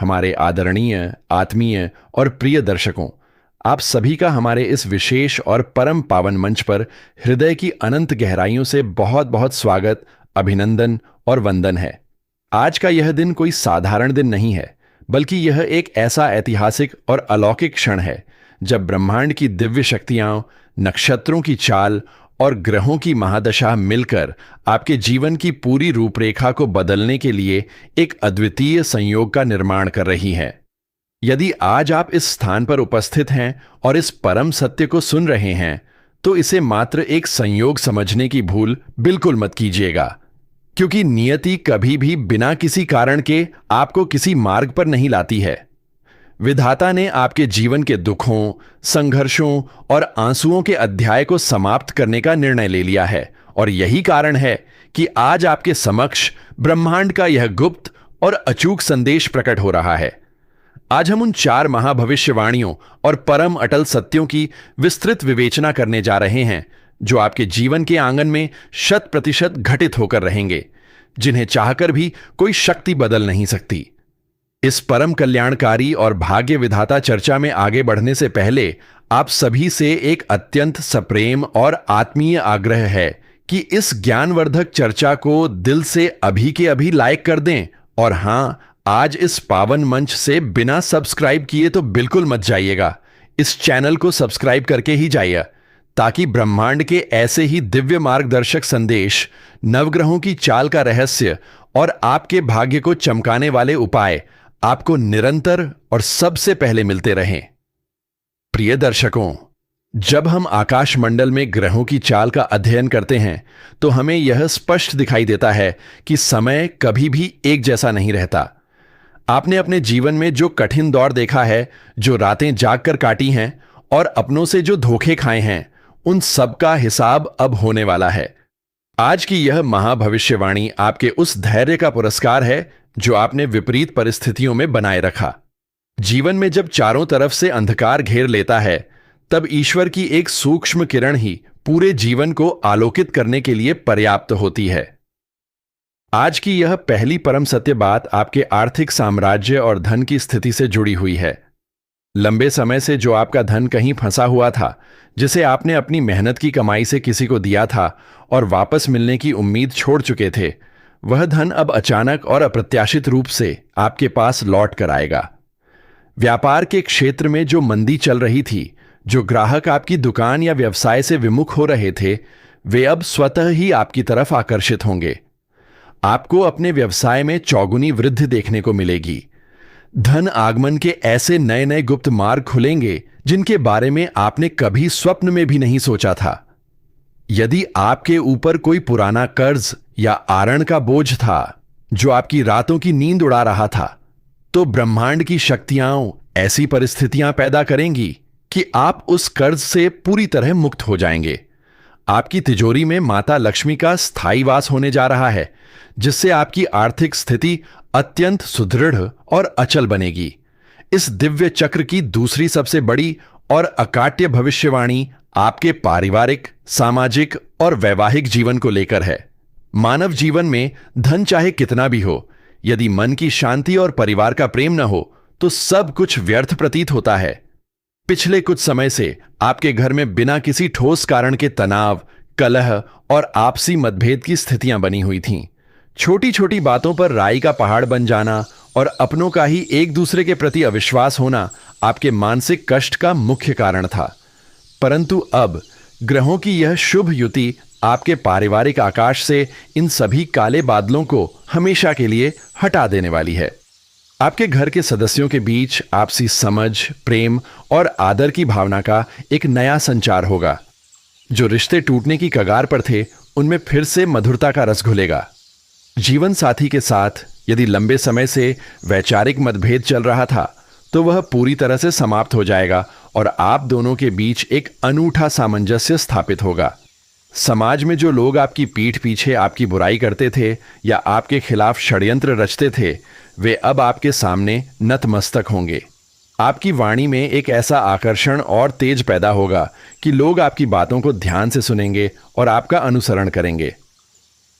हमारे आदरणीय, आत्मीय और प्रिय दर्शकों, आप सभी का हमारे इस विशेष और परम पावन मंच पर हृदय की अनंत गहराइयों से बहुत बहुत स्वागत, अभिनंदन और वंदन है। आज का यह दिन कोई साधारण दिन नहीं है, बल्कि यह एक ऐसा ऐतिहासिक और अलौकिक क्षण है जब ब्रह्मांड की दिव्य शक्तियां, नक्षत्रों की चाल और ग्रहों की महादशा मिलकर आपके जीवन की पूरी रूपरेखा को बदलने के लिए एक अद्वितीय संयोग का निर्माण कर रही हैं। यदि आज आप इस स्थान पर उपस्थित हैं और इस परम सत्य को सुन रहे हैं, तो इसे मात्र एक संयोग समझने की भूल बिल्कुल मत कीजिएगा, क्योंकि नियति कभी भी बिना किसी कारण के आपको किसी मार्ग पर नहीं लाती है। विधाता ने आपके जीवन के दुखों, संघर्षों और आंसुओं के अध्याय को समाप्त करने का निर्णय ले लिया है, और यही कारण है कि आज आपके समक्ष ब्रह्मांड का यह गुप्त और अचूक संदेश प्रकट हो रहा है। आज हम उन 4 महाभविष्यवाणियों और परम अटल सत्यों की विस्तृत विवेचना करने जा रहे हैं, जो आपके जीवन के आंगन में 100% घटित होकर रहेंगे, जिन्हें चाहकर भी कोई शक्ति बदल नहीं सकती। इस परम कल्याणकारी और भाग्य विधाता चर्चा में आगे बढ़ने से पहले आप सभी से एक अत्यंत सप्रेम और आत्मीय आग्रह है कि इस ज्ञानवर्धक चर्चा को दिल से अभी के अभी लाइक कर दें, और हां, आज इस पावन मंच से बिना सब्सक्राइब किए तो बिल्कुल मत जाइएगा। इस चैनल को सब्सक्राइब करके ही जाइए, ताकि ब्रह्मांड के ऐसे ही दिव्य मार्गदर्शक संदेश, नवग्रहों की चाल का रहस्य और आपके भाग्य को चमकाने वाले उपाय आपको निरंतर और सबसे पहले मिलते रहें। प्रिय दर्शकों, जब हम आकाश मंडल में ग्रहों की चाल का अध्ययन करते हैं, तो हमें यह स्पष्ट दिखाई देता है कि समय कभी भी एक जैसा नहीं रहता। आपने अपने जीवन में जो कठिन दौर देखा है, जो रातें जागकर काटी हैं और अपनों से जो धोखे खाए हैं, उन सब का हिसाब अब होने वाला है। आज की यह महाभविष्यवाणी आपके उस धैर्य का पुरस्कार है जो आपने विपरीत परिस्थितियों में बनाए रखा। जीवन में जब चारों तरफ से अंधकार घेर लेता है, तब ईश्वर की एक सूक्ष्म किरण ही पूरे जीवन को आलोकित करने के लिए पर्याप्त होती है। आज की यह पहली परम सत्य बात आपके आर्थिक साम्राज्य और धन की स्थिति से जुड़ी हुई है। लंबे समय से जो आपका धन कहीं फंसा हुआ था, जिसे आपने अपनी मेहनत की कमाई से किसी को दिया था और वापस मिलने की उम्मीद छोड़ चुके थे, वह धन अब अचानक और अप्रत्याशित रूप से आपके पास लौट कर आएगा। व्यापार के क्षेत्र में जो मंदी चल रही थी, जो ग्राहक आपकी दुकान या व्यवसाय से विमुख हो रहे थे, वे अब स्वतः ही आपकी तरफ आकर्षित होंगे। आपको अपने व्यवसाय में चौगुनी वृद्धि देखने को मिलेगी। धन आगमन के ऐसे नए नए गुप्त मार्ग खुलेंगे जिनके बारे में आपने कभी स्वप्न में भी नहीं सोचा था। यदि आपके ऊपर कोई पुराना कर्ज या आरण का बोझ था जो आपकी रातों की नींद उड़ा रहा था, तो ब्रह्मांड की शक्तियां ऐसी परिस्थितियां पैदा करेंगी कि आप उस कर्ज से पूरी तरह मुक्त हो जाएंगे। आपकी तिजोरी में माता लक्ष्मी का स्थायी वास होने जा रहा है, जिससे आपकी आर्थिक स्थिति अत्यंत सुदृढ़ और अचल बनेगी। इस दिव्य चक्र की दूसरी सबसे बड़ी और अकाट्य भविष्यवाणी आपके पारिवारिक, सामाजिक और वैवाहिक जीवन को लेकर है। मानव जीवन में धन चाहे कितना भी हो, यदि मन की शांति और परिवार का प्रेम न हो, तो सब कुछ व्यर्थ प्रतीत होता है। पिछले कुछ समय से आपके घर में बिना किसी ठोस कारण के तनाव, कलह और आपसी मतभेद की स्थितियां बनी हुई थीं। छोटी छोटी बातों पर राई का पहाड़ बन जाना और अपनों का ही एक दूसरे के प्रति अविश्वास होना आपके मानसिक कष्ट का मुख्य कारण था। परंतु अब ग्रहों की यह शुभ युति आपके पारिवारिक आकाश से इन सभी काले बादलों को हमेशा के लिए हटा देने वाली है। आपके घर के सदस्यों के बीच आपसी समझ, प्रेम और आदर की भावना का एक नया संचार होगा। जो रिश्ते टूटने की कगार पर थे, उनमें फिर से मधुरता का रस घुलेगा। जीवन साथी के साथ यदि लंबे समय से वैचारिक मतभेद चल रहा था, तो वह पूरी तरह से समाप्त हो जाएगा और आप दोनों के बीच एक अनूठा सामंजस्य स्थापित होगा। समाज में जो लोग आपकी पीठ पीछे आपकी बुराई करते थे या आपके खिलाफ षड्यंत्र रचते थे, वे अब आपके सामने नतमस्तक होंगे। आपकी वाणी में एक ऐसा आकर्षण और तेज पैदा होगा कि लोग आपकी बातों को ध्यान से सुनेंगे और आपका अनुसरण करेंगे।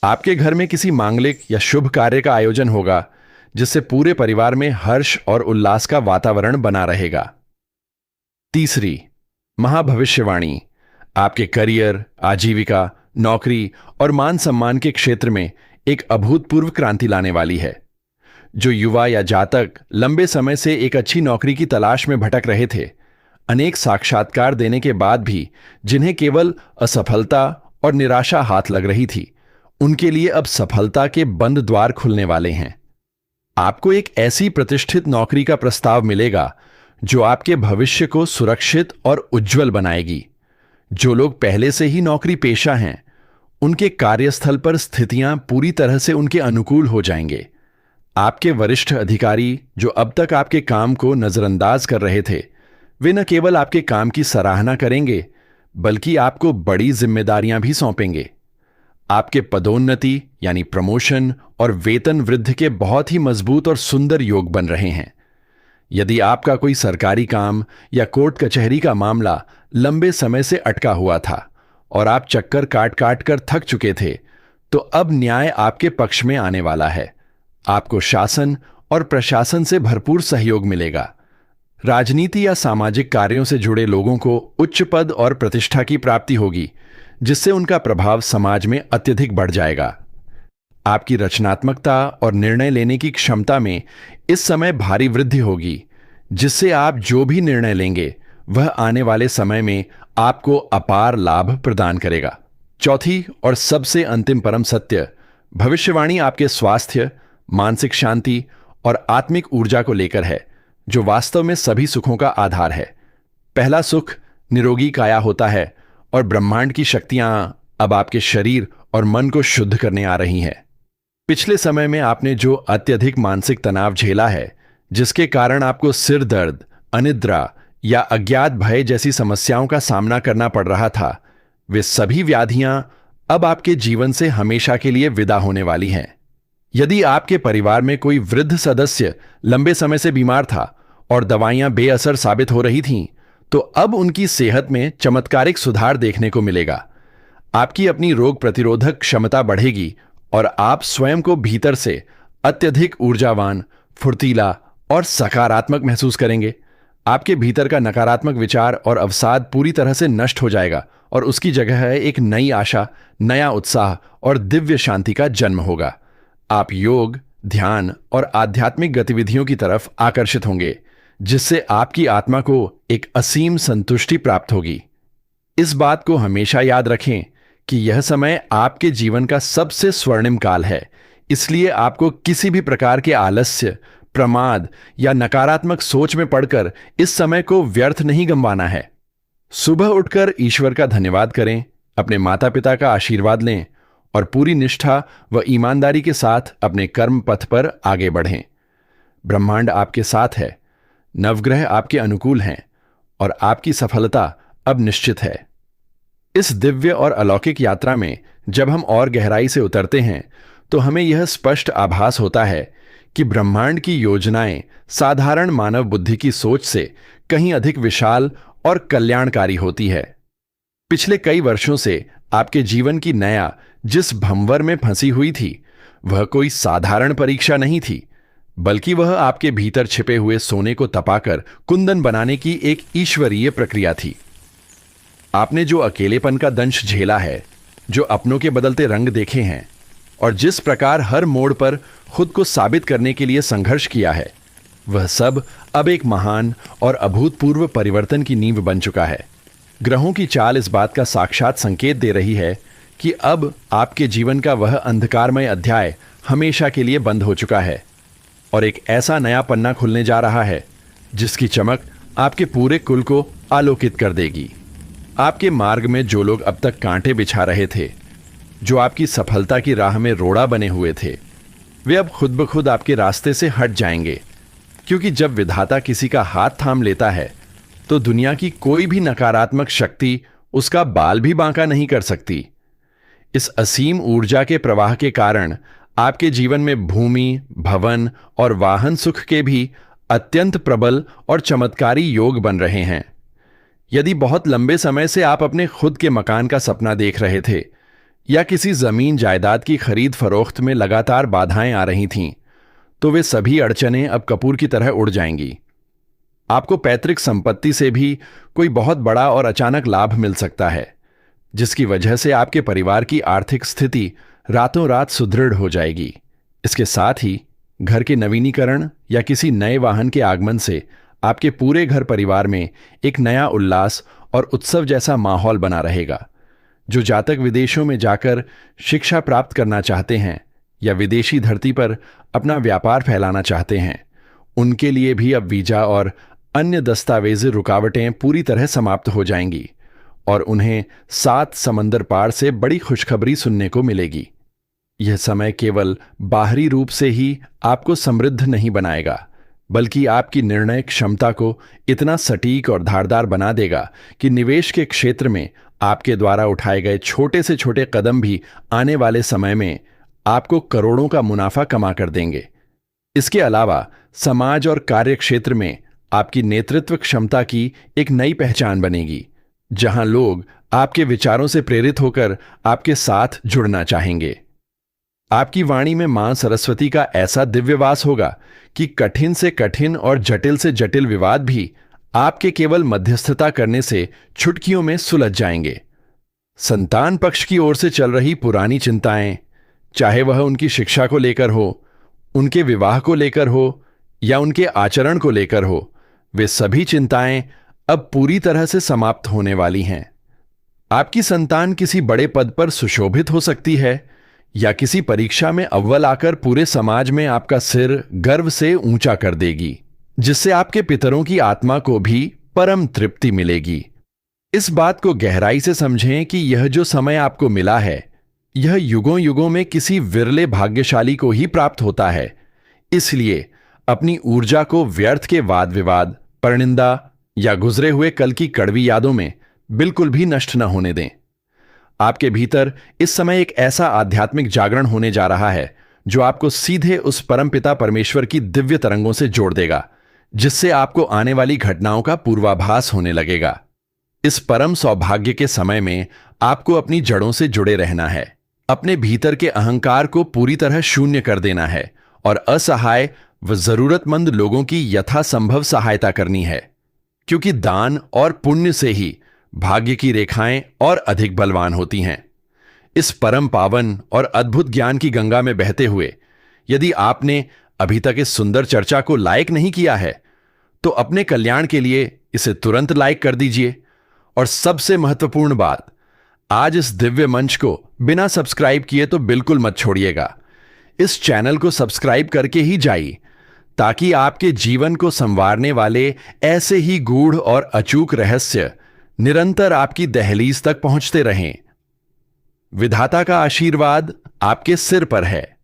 आपके घर में किसी मांगलिक या शुभ कार्य का आयोजन होगा, जिससे पूरे परिवार में हर्ष और उल्लास का वातावरण बना रहेगा। तीसरी, महाभविष्यवाणी आपके करियर, आजीविका, नौकरी और मान सम्मान के क्षेत्र में एक अभूतपूर्व क्रांति लाने वाली है। जो युवा या जातक लंबे समय से एक अच्छी नौकरी की तलाश में भटक रहे थे, अनेक साक्षात्कार देने के बाद भी जिन्हें केवल असफलता और निराशा हाथ लग रही थी, उनके लिए अब सफलता के बंद द्वार खुलने वाले हैं। आपको एक ऐसी प्रतिष्ठित नौकरी का प्रस्ताव मिलेगा जो आपके भविष्य को सुरक्षित और उज्जवल बनाएगी। जो लोग पहले से ही नौकरी पेशा हैं, उनके कार्यस्थल पर स्थितियां पूरी तरह से उनके अनुकूल हो जाएंगे। आपके वरिष्ठ अधिकारी जो अब तक आपके काम को नजरअंदाज कर रहे थे, वे न केवल आपके काम की सराहना करेंगे, बल्कि आपको बड़ी जिम्मेदारियां भी सौंपेंगे। आपके पदोन्नति यानी प्रमोशन और वेतन वृद्धि के बहुत ही मजबूत और सुंदर योग बन रहे हैं। यदि आपका कोई सरकारी काम या कोर्ट कचहरी का मामला लंबे समय से अटका हुआ था और आप चक्कर काट काट कर थक चुके थे, तो अब न्याय आपके पक्ष में आने वाला है। आपको शासन और प्रशासन से भरपूर सहयोग मिलेगा। राजनीति या सामाजिक कार्यों से जुड़े लोगों को उच्च पद और प्रतिष्ठा की प्राप्ति होगी, जिससे उनका प्रभाव समाज में अत्यधिक बढ़ जाएगा। आपकी रचनात्मकता और निर्णय लेने की क्षमता में इस समय भारी वृद्धि होगी, जिससे आप जो भी निर्णय लेंगे वह आने वाले समय में आपको अपार लाभ प्रदान करेगा। चौथी और सबसे अंतिम परम सत्य, भविष्यवाणी आपके स्वास्थ्य, मानसिक शांति और आत्मिक ऊर्जा को लेकर है, जो वास्तव में सभी सुखों का आधार है। पहला सुख निरोगी काया होता है और ब्रह्मांड की शक्तियां अब आपके शरीर और मन को शुद्ध करने आ रही हैं। पिछले समय में आपने जो अत्यधिक मानसिक तनाव झेला है, जिसके कारण आपको सिर दर्द, अनिद्रा या अज्ञात भय जैसी समस्याओं का सामना करना पड़ रहा था, वे सभी व्याधियां अब आपके जीवन से हमेशा के लिए विदा होने वाली हैं। यदि आपके परिवार में कोई वृद्ध सदस्य लंबे समय से बीमार था और दवाइयां बेअसर साबित हो रही थीं, तो अब उनकी सेहत में चमत्कारिक सुधार देखने को मिलेगा। आपकी अपनी रोग प्रतिरोधक क्षमता बढ़ेगी और आप स्वयं को भीतर से अत्यधिक ऊर्जावान, फुर्तीला और सकारात्मक महसूस करेंगे। आपके भीतर का नकारात्मक विचार और अवसाद पूरी तरह से नष्ट हो जाएगा और उसकी जगह है एक नई आशा, नया उत्साह और दिव्य शांति का जन्म होगा। आप योग, ध्यान और आध्यात्मिक गतिविधियों की तरफ आकर्षित होंगे, जिससे आपकी आत्मा को एक असीम संतुष्टि प्राप्त होगी। इस बात को हमेशा याद रखें कि यह समय आपके जीवन का सबसे स्वर्णिम काल है, इसलिए आपको किसी भी प्रकार के आलस्य, प्रमाद या नकारात्मक सोच में पड़कर इस समय को व्यर्थ नहीं गंवाना है। सुबह उठकर ईश्वर का धन्यवाद करें, अपने माता पिता का आशीर्वाद लें और पूरी निष्ठा व ईमानदारी के साथ अपने कर्म पथ पर आगे बढ़ें। ब्रह्मांड आपके साथ है, नवग्रह आपके अनुकूल हैं और आपकी सफलता अब निश्चित है। इस दिव्य और अलौकिक यात्रा में जब हम और गहराई से उतरते हैं, तो हमें यह स्पष्ट आभास होता है कि ब्रह्मांड की योजनाएं साधारण मानव बुद्धि की सोच से कहीं अधिक विशाल और कल्याणकारी होती है। पिछले कई वर्षों से आपके जीवन की नया जिस भंवर में फंसी हुई थी, वह कोई साधारण परीक्षा नहीं थी, बल्कि वह आपके भीतर छिपे हुए सोने को तपाकर कुंदन बनाने की एक ईश्वरीय प्रक्रिया थी। आपने जो अकेलेपन का दंश झेला है, जो अपनों के बदलते रंग देखे हैं और जिस प्रकार हर मोड़ पर खुद को साबित करने के लिए संघर्ष किया है, वह सब अब एक महान और अभूतपूर्व परिवर्तन की नींव बन चुका है। ग्रहों की चाल इस बात का साक्षात संकेत दे रही है कि अब आपके जीवन का वह अंधकारमय अध्याय हमेशा के लिए बंद हो चुका है और एक ऐसा नया पन्ना खुलने जा रहा है जिसकी चमक आपके पूरे कुल को आलोकित कर देगी। आपके मार्ग में जो लोग अब तक कांटे बिछा रहे थे, जो आपकी सफलता की राह में रोड़ा बने हुए थे, वे अब खुद ब खुद आपके रास्ते से हट जाएंगे, क्योंकि जब विधाता किसी का हाथ थाम लेता है तो दुनिया की कोई भी नकारात्मक शक्ति उसका बाल भी बांका नहीं कर सकती। इस असीम ऊर्जा के प्रवाह के कारण आपके जीवन में भूमि, भवन और वाहन सुख के भी अत्यंत प्रबल और चमत्कारी योग बन रहे हैं। यदि बहुत लंबे समय से आप अपने खुद के मकान का सपना देख रहे थे या किसी जमीन जायदाद की खरीद फरोख्त में लगातार बाधाएं आ रही थीं, तो वे सभी अड़चनें अब कपूर की तरह उड़ जाएंगी। आपको पैतृक संपत्ति से भी कोई बहुत बड़ा और अचानक लाभ मिल सकता है, जिसकी वजह से आपके परिवार की आर्थिक स्थिति रातों रात सुदृढ़ हो जाएगी। इसके साथ ही घर के नवीनीकरण या किसी नए वाहन के आगमन से आपके पूरे घर परिवार में एक नया उल्लास और उत्सव जैसा माहौल बना रहेगा। जो जातक विदेशों में जाकर शिक्षा प्राप्त करना चाहते हैं या विदेशी धरती पर अपना व्यापार फैलाना चाहते हैं, उनके लिए भी अब वीजा और अन्य दस्तावेजी रुकावटें पूरी तरह समाप्त हो जाएंगी और उन्हें 7 समंदर पार से बड़ी खुशखबरी सुनने को मिलेगी। यह समय केवल बाहरी रूप से ही आपको समृद्ध नहीं बनाएगा, बल्कि आपकी निर्णय क्षमता को इतना सटीक और धारदार बना देगा कि निवेश के क्षेत्र में आपके द्वारा उठाए गए छोटे से छोटे कदम भी आने वाले समय में आपको करोड़ों का मुनाफा कमा कर देंगे। इसके अलावा समाज और कार्य क्षेत्र में आपकी नेतृत्व क्षमता की एक नई पहचान बनेगी, जहां लोग आपके विचारों से प्रेरित होकर आपके साथ जुड़ना चाहेंगे। आपकी वाणी में मां सरस्वती का ऐसा दिव्यवास होगा कि कठिन से कठिन और जटिल से जटिल विवाद भी आपके केवल मध्यस्थता करने से चुटकियों में सुलझ जाएंगे। संतान पक्ष की ओर से चल रही पुरानी चिंताएं, चाहे वह उनकी शिक्षा को लेकर हो, उनके विवाह को लेकर हो या उनके आचरण को लेकर हो, वे सभी चिंताएं अब पूरी तरह से समाप्त होने वाली हैं। आपकी संतान किसी बड़े पद पर सुशोभित हो सकती है या किसी परीक्षा में अव्वल आकर पूरे समाज में आपका सिर गर्व से ऊंचा कर देगी, जिससे आपके पितरों की आत्मा को भी परम तृप्ति मिलेगी। इस बात को गहराई से समझें कि यह जो समय आपको मिला है, यह युगों युगों में किसी विरले भाग्यशाली को ही प्राप्त होता है। इसलिए अपनी ऊर्जा को व्यर्थ के वाद विवाद, परनिंदा या गुजरे हुए कल की कड़वी यादों में बिल्कुल भी नष्ट न होने दें। आपके भीतर इस समय एक ऐसा आध्यात्मिक जागरण होने जा रहा है जो आपको सीधे उस परमपिता परमेश्वर की दिव्य तरंगों से जोड़ देगा, जिससे आपको आने वाली घटनाओं का पूर्वाभास होने लगेगा। इस परम सौभाग्य के समय में आपको अपनी जड़ों से जुड़े रहना है, अपने भीतर के अहंकार को पूरी तरह शून्य कर देना है और असहाय व जरूरतमंद लोगों की यथासंभव सहायता करनी है, क्योंकि दान और पुण्य से ही भाग्य की रेखाएं और अधिक बलवान होती हैं। इस परम पावन और अद्भुत ज्ञान की गंगा में बहते हुए यदि आपने अभी तक इस सुंदर चर्चा को लाइक नहीं किया है, तो अपने कल्याण के लिए इसे तुरंत लाइक कर दीजिए। और सबसे महत्वपूर्ण बात, आज इस दिव्य मंच को बिना सब्सक्राइब किए तो बिल्कुल मत छोड़िएगा। इस चैनल को सब्सक्राइब करके ही जाइए, ताकि आपके जीवन को संवारने वाले ऐसे ही गूढ़ और अचूक रहस्य निरंतर आपकी दहलीज तक पहुंचते रहें। विधाता का आशीर्वाद आपके सिर पर है।